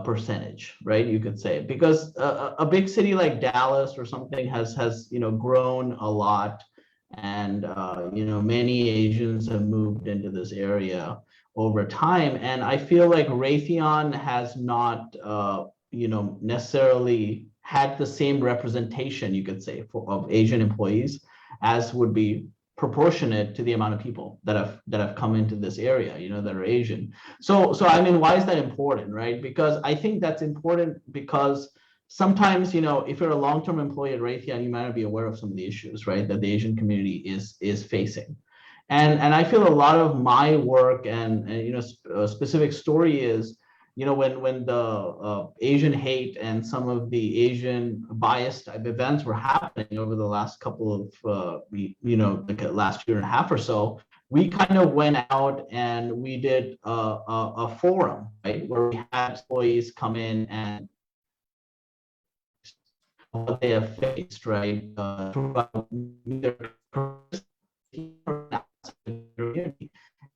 percentage, right? You could say, because a big city like Dallas or something has grown a lot, and many Asians have moved into this area over time, and I feel like Raytheon has not necessarily had the same representation, you could say, of Asian employees as would be proportionate to the amount of people that have come into this area, that are Asian. So I mean, why is that important, right? Because I think that's important because sometimes, if you're a long-term employee at Raytheon, you might not be aware of some of the issues, right, that the Asian community is facing. And I feel a lot of my work and a specific story is, when the Asian hate and some of the Asian bias type events were happening over the last couple of, like last year and a half or so, we kind of went out and we did a forum, right, where we had employees come in and what they have faced, right, throughout their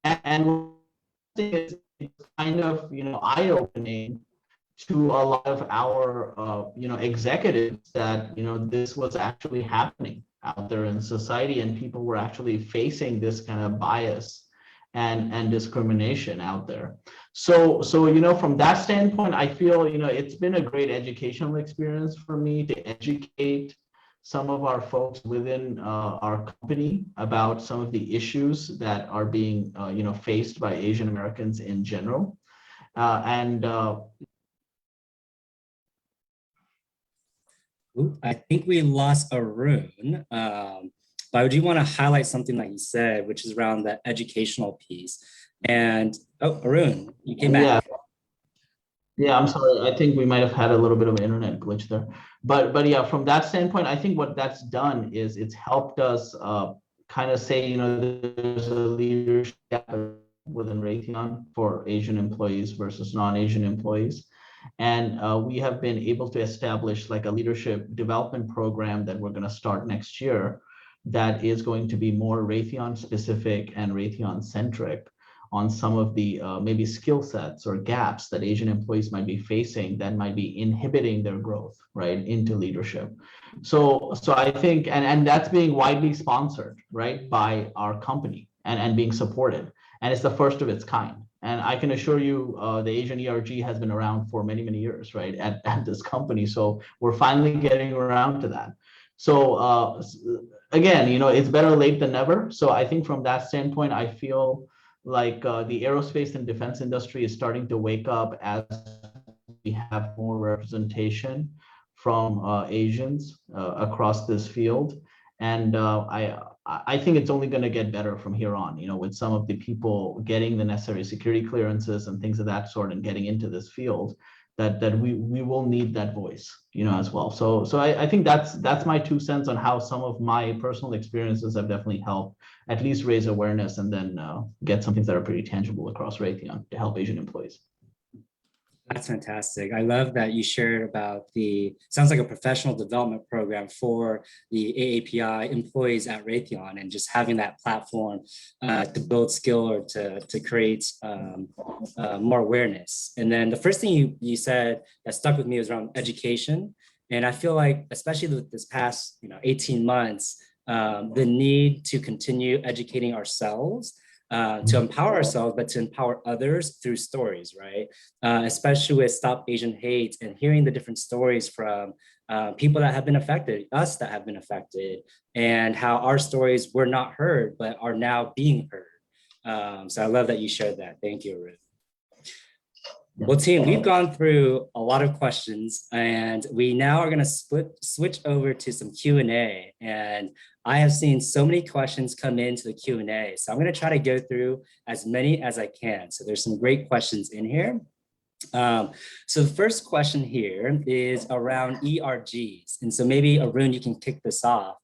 and it's kind of eye-opening to a lot of our executives that this was actually happening out there in society, and people were actually facing this kind of bias and discrimination out there. So from that standpoint, I feel it's been a great educational experience for me to educate some of our folks within our company about some of the issues that are being faced by Asian Americans in general. I think we lost Arun, but I do want to highlight something that you said, which is around the educational piece. And Arun, you came back. Yeah, I'm sorry. I think we might have had a little bit of an internet glitch there, but yeah, from that standpoint, I think what that's done is it's helped us kind of say, there's a leadership gap within Raytheon for Asian employees versus non-Asian employees. And we have been able to establish like a leadership development program that we're going to start next year that is going to be more Raytheon specific and Raytheon centric on some of the maybe skill sets or gaps that Asian employees might be facing that might be inhibiting their growth, right, into leadership. So I think, and that's being widely sponsored, right, by our company and being supported. And it's the first of its kind. And I can assure you, the Asian ERG has been around for many, many years, right, at this company. So we're finally getting around to that. So again, it's better late than never. So I think from that standpoint, I feel like the aerospace and defense industry is starting to wake up as we have more representation from Asians across this field. And I think it's only going to get better from here on, with some of the people getting the necessary security clearances and things of that sort and getting into this field, that we will need that voice, as well. So I think that's my 2 cents on how some of my personal experiences have definitely helped at least raise awareness and then get some things that are pretty tangible across Raytheon to help Asian employees. That's fantastic. I love that you shared about sounds like a professional development program for the AAPI employees at Raytheon, and just having that platform to build skill or to create more awareness. And then the first thing you said that stuck with me was around education. And I feel like, especially with this past 18 months, the need to continue educating ourselves, to empower ourselves, but to empower others through stories, right? Especially with Stop Asian Hate and hearing the different stories from people that have been affected, us that have been affected, and how our stories were not heard, but are now being heard. So I love that you shared that. Thank you, Ruth. Well, team, we've gone through a lot of questions, and we now are going to switch over to some Q&A. And I have seen so many questions come into the Q&A, so I'm going to try to go through as many as I can. So there's some great questions in here. So the first question here is around ERGs. And so maybe Arun, you can kick this off.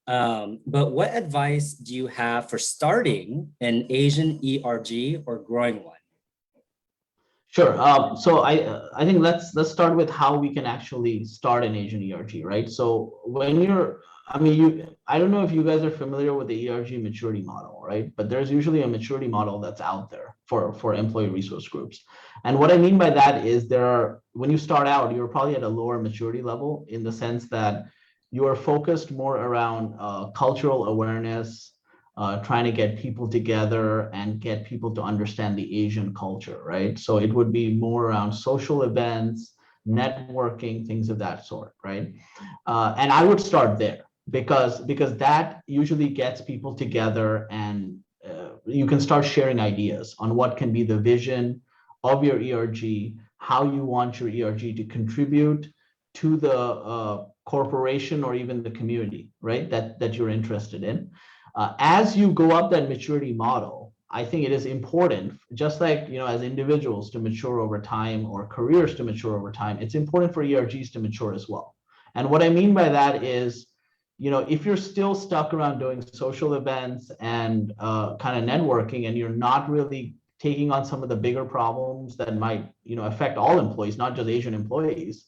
But what advice do you have for starting an Asian ERG or growing one? Sure. So I think let's start with how we can actually start an Asian ERG, right? So when you're, I don't know if you guys are familiar with the ERG maturity model, right? But there's usually a maturity model that's out there for employee resource groups. And what I mean by that is when you start out, you're probably at a lower maturity level in the sense that you are focused more around cultural awareness, trying to get people together and get people to understand the Asian culture, right? So it would be more around social events, networking, things of that sort, right? And I would start there because that usually gets people together, and you can start sharing ideas on what can be the vision of your ERG, how you want your ERG to contribute to the corporation or even the community, right? That you're interested in. As you go up that maturity model, I think it is important, just like, as individuals to mature over time or careers to mature over time, it's important for ERGs to mature as well. And what I mean by that is, if you're still stuck around doing social events and kind of networking, and you're not really taking on some of the bigger problems that might, affect all employees, not just Asian employees,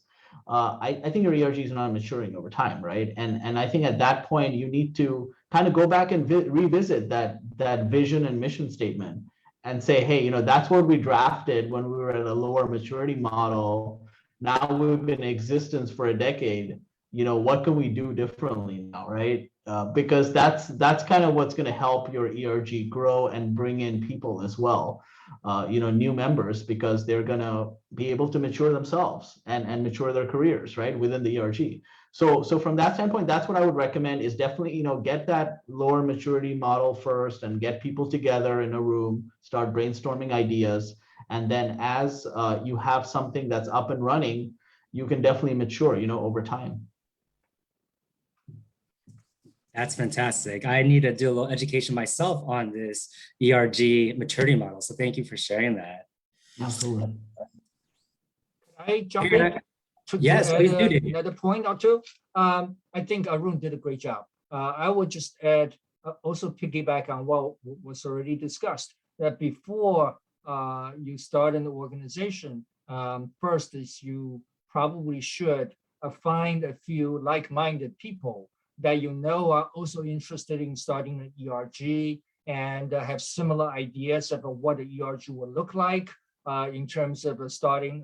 I think your ERG is not maturing over time, right? And I think at that point you need to kind of go back and revisit that vision and mission statement and say, hey, that's what we drafted when we were at a lower maturity model. Now we've been in existence for a decade. What can we do differently now, right? Because that's kind of what's going to help your ERG grow and bring in people as well. New members, because they're going to be able to mature themselves and mature their careers, right, within the ERG. So from that standpoint, that's what I would recommend is definitely, get that lower maturity model first and get people together in a room, start brainstorming ideas. And then as you have something that's up and running, you can definitely mature, over time. That's fantastic. I need to do a little education myself on this ERG maturity model. So thank you for sharing that. Absolutely. Can I jump in? Yes, please do. Another point or two. I think Arun did a great job. I would just add, also piggyback on what was already discussed, that before you start an organization, first is you probably should find a few like-minded people that are also interested in starting an ERG and have similar ideas about what the ERG will look like in terms of starting,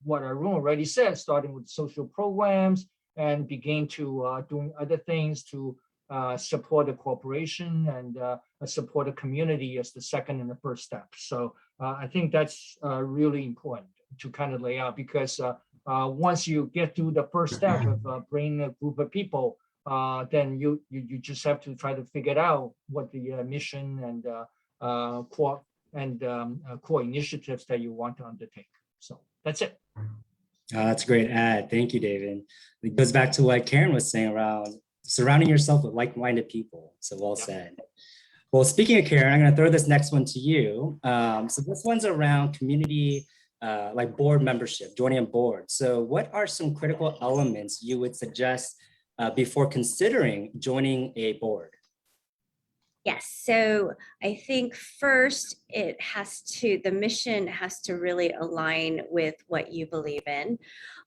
what Arun already said, starting with social programs and begin to doing other things to support the corporation and support the community as the second and the first step. So I think that's really important to kind of lay out, because once you get through the first step of bringing a group of people, then you just have to try to figure out what the mission and core initiatives that you want to undertake. So that's it. That's a great ad. Thank you, David. It goes back to what Karen was saying around surrounding yourself with like-minded people. So well said. Well, speaking of Karen, I'm going to throw this next one to you. So this one's around community, like board membership, joining a board. So what are some critical elements you would suggest before considering joining a board? Yes, so I think first the mission has to really align with what you believe in.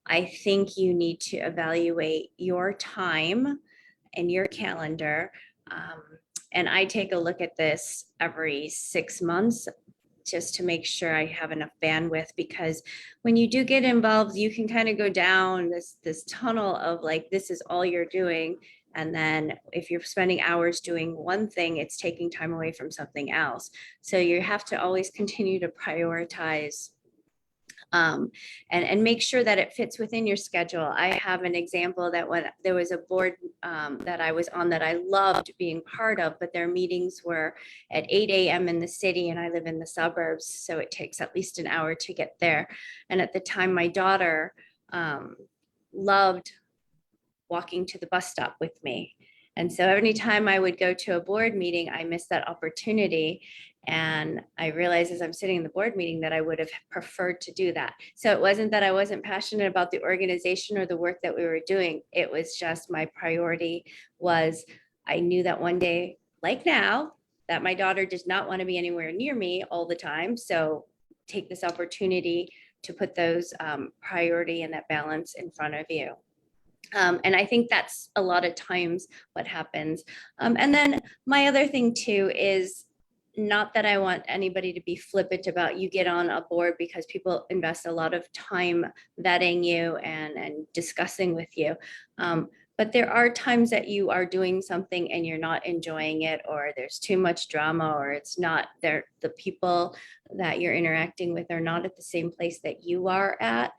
I think you need to evaluate your time and your calendar. And I take a look at this every 6 months just to make sure I have enough bandwidth, because when you do get involved, you can kind of go down this tunnel of like, this is all you're doing. And then if you're spending hours doing one thing, it's taking time away from something else. So you have to always continue to prioritize and make sure that it fits within your schedule. I have an example that when there was a board that I was on that I loved being part of, but their meetings were at 8 a.m. in the city and I live in the suburbs, so it takes at least an hour to get there. And at the time, my daughter loved walking to the bus stop with me. And so every time I would go to a board meeting, I missed that opportunity. And I realized as I'm sitting in the board meeting that I would have preferred to do that. So it wasn't that I wasn't passionate about the organization or the work that we were doing. It was just my priority was I knew that one day, like now, that my daughter does not want to be anywhere near me all the time. So take this opportunity to put those priority and that balance in front of you. And I think that's a lot of times what happens. And then my other thing too is, not that I want anybody to be flippant about you get on a board, because people invest a lot of time vetting you and discussing with you. But there are times that you are doing something and you're not enjoying it, or there's too much drama, or it's not there. The people that you're interacting with are not at the same place that you are at,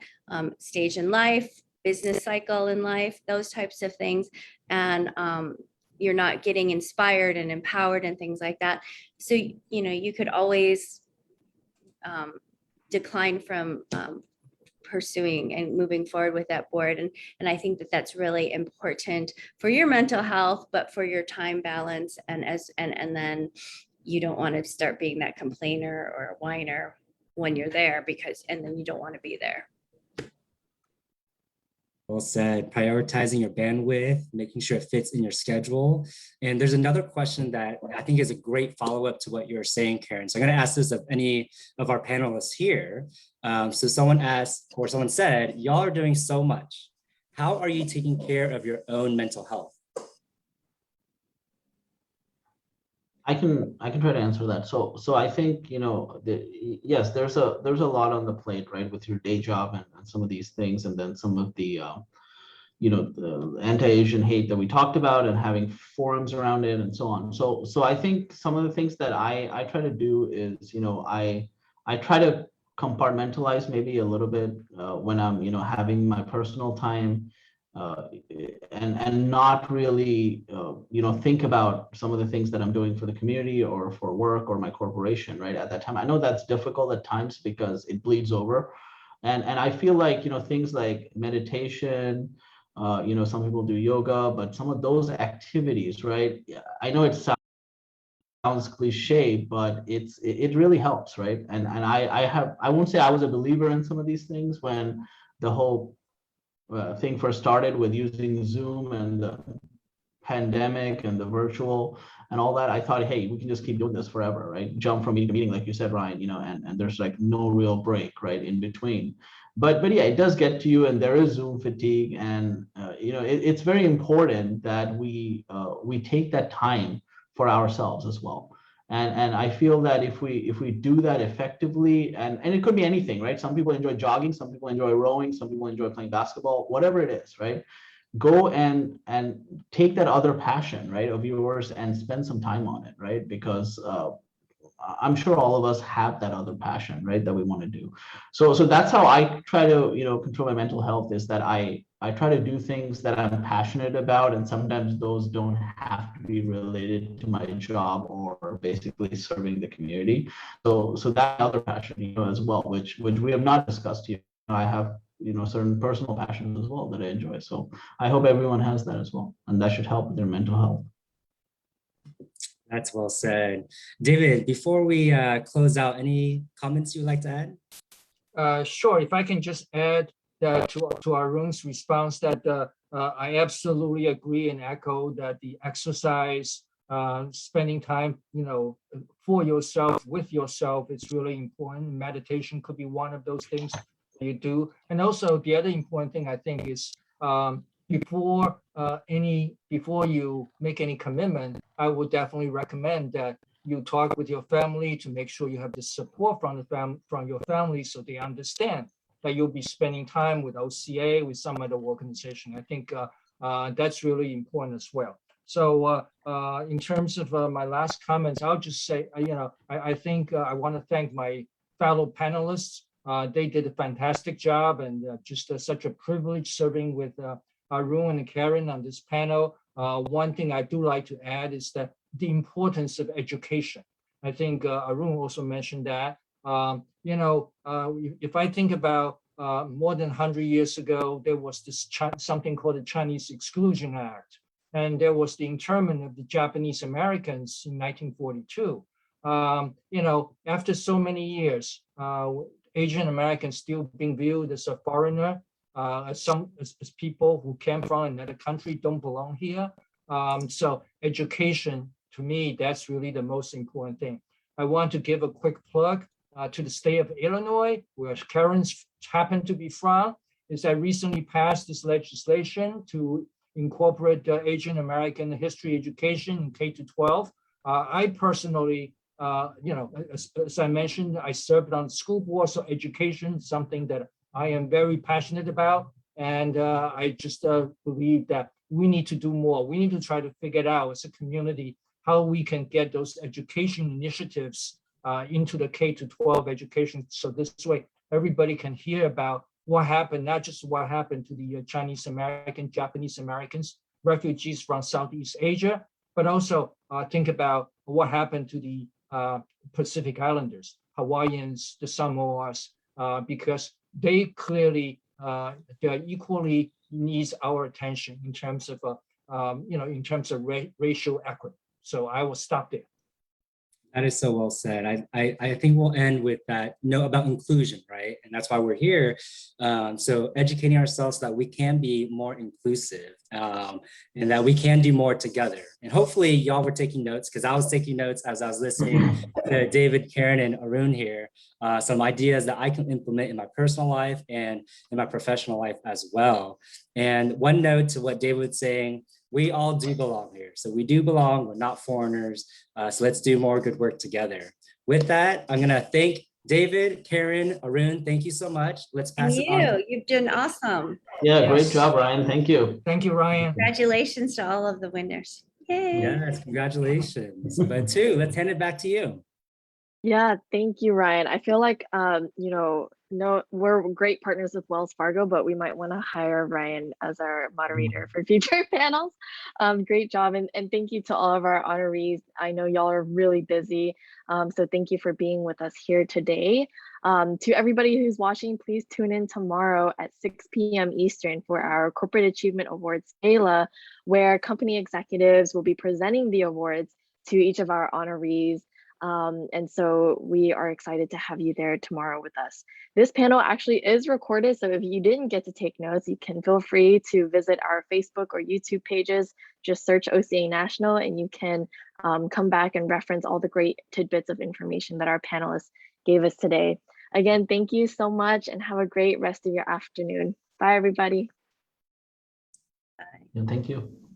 stage in life, business cycle in life, those types of things. And you're not getting inspired and empowered and things like that. So, you know, you could always decline from pursuing and moving forward with that board. And I think that that's really important for your mental health, but for your time balance. And then you don't want to start being that complainer or a whiner when you're there, and then you don't want to be there. Well said. Prioritizing your bandwidth, making sure it fits in your schedule. And there's another question that I think is a great follow-up to what you're saying, Karen. So I'm going to ask this of any of our panelists here. So someone asked, or someone said, y'all are doing so much. How are you taking care of your own mental health? I can try to answer that. So I think, you know, yes, there's a lot on the plate, right, with your day job and some of these things, and then some of the you know, the anti-Asian hate that we talked about, and having forums around it and so on. So I think some of the things that I try to do is, you know, I try to compartmentalize maybe a little bit when I'm, you know, having my personal time. And not really, you know, think about some of the things that I'm doing for the community or for work or my corporation, right? At that time, I know that's difficult at times because it bleeds over, and I feel like, you know, things like meditation, you know, some people do yoga, but some of those activities, right? I know it sounds cliche, but it really helps, right? And I won't say I was a believer in some of these things when the whole thing first started with using Zoom and the pandemic and the virtual and all that. I thought, hey, we can just keep doing this forever, right? Jump from meeting to meeting, like you said, Ryan, you know, and there's like no real break, right, in between. But yeah, it does get to you, and there is Zoom fatigue, and you know, it's very important that we take that time for ourselves as well. And I feel that if we do that effectively, and it could be anything, right? Some people enjoy jogging, some people enjoy rowing, some people enjoy playing basketball, whatever it is, right? Go and take that other passion, right, of yours and spend some time on it, right? Because I'm sure all of us have that other passion, right, that we want to do. So that's how I try to, you know, control my mental health, is that I try to do things that I'm passionate about, and sometimes those don't have to be related to my job or basically serving the community. So that other passion, you know, as well, which we have not discussed here. I have, you know, certain personal passions as well that I enjoy. So I hope everyone has that as well, and that should help with their mental health. That's well said. David, before we close out, any comments you'd like to add? Sure. If I can just add to Arun's response, that I absolutely agree and echo that the exercise, spending time, you know, for yourself, with yourself, is really important. Meditation could be one of those things you do. And also the other important thing I think is, before you make any commitment, I would definitely recommend that you talk with your family to make sure you have the support from your family, so they understand that you'll be spending time with OCA, with some other organization. I think that's really important as well. So in terms of my last comments, I'll just say, you know, I think I want to thank my fellow panelists. They did a fantastic job, and just such a privilege serving with Arun and Karen on this panel. One thing I do like to add is that the importance of education. I think Arun also mentioned that. You know, if I think about more than 100 years ago, there was this something called the Chinese Exclusion Act, and there was the internment of the Japanese Americans in 1942. You know, after so many years, Asian Americans still being viewed as a foreigner, as people who came from another country, don't belong here. So education, to me, that's really the most important thing. I want to give a quick plug to the state of Illinois, where Karen's happened to be from, is I recently passed this legislation to incorporate Asian American history education in K to 12. I personally, as I mentioned, I served on the school board, so education is something that I am very passionate about. And I just believe that we need to do more. We need to try to figure it out as a community how we can get those education initiatives into the K to 12 education. So this way, everybody can hear about what happened, not just what happened to the Chinese American, Japanese Americans, refugees from Southeast Asia, but also think about what happened to the Pacific Islanders, Hawaiians, the Samoas, because they clearly, they equally needs our attention in terms of, in terms of racial equity. So I will stop there. That is so well said. I think we'll end with that note about inclusion, right? And that's why we're here. So educating ourselves so that we can be more inclusive and that we can do more together. And hopefully y'all were taking notes, because I was taking notes as I was listening to David, Karen, and Arun here. Some ideas that I can implement in my personal life and in my professional life as well. And one note to what David was saying, we all do belong here. So we do belong, we're not foreigners. So let's do more good work together. With that, I'm gonna thank David, Karen, Arun, thank you so much. Let's pass it on. You've done awesome. Yeah, Yes. great job, Ryan. Thank you. Thank you, Ryan. Congratulations to all of the winners. Yay. Yes, congratulations. But two, let's hand it back to you. Yeah, thank you, Ryan. I feel like, no, we're great partners with Wells Fargo, but we might want to hire Ryan as our moderator for future panels. Great job. And thank you to all of our honorees. I know y'all are really busy. So thank you for being with us here today. To everybody who's watching, please tune in tomorrow at 6 p.m. Eastern for our Corporate Achievement Awards Gala, where company executives will be presenting the awards to each of our honorees. And so we are excited to have you there tomorrow with us. This panel actually is recorded, so if you didn't get to take notes, you can feel free to visit our Facebook or YouTube pages. Just search OCA National and you can come back and reference all the great tidbits of information that our panelists gave us today. Again, thank you so much and have a great rest of your afternoon. Bye, everybody. Yeah, thank you.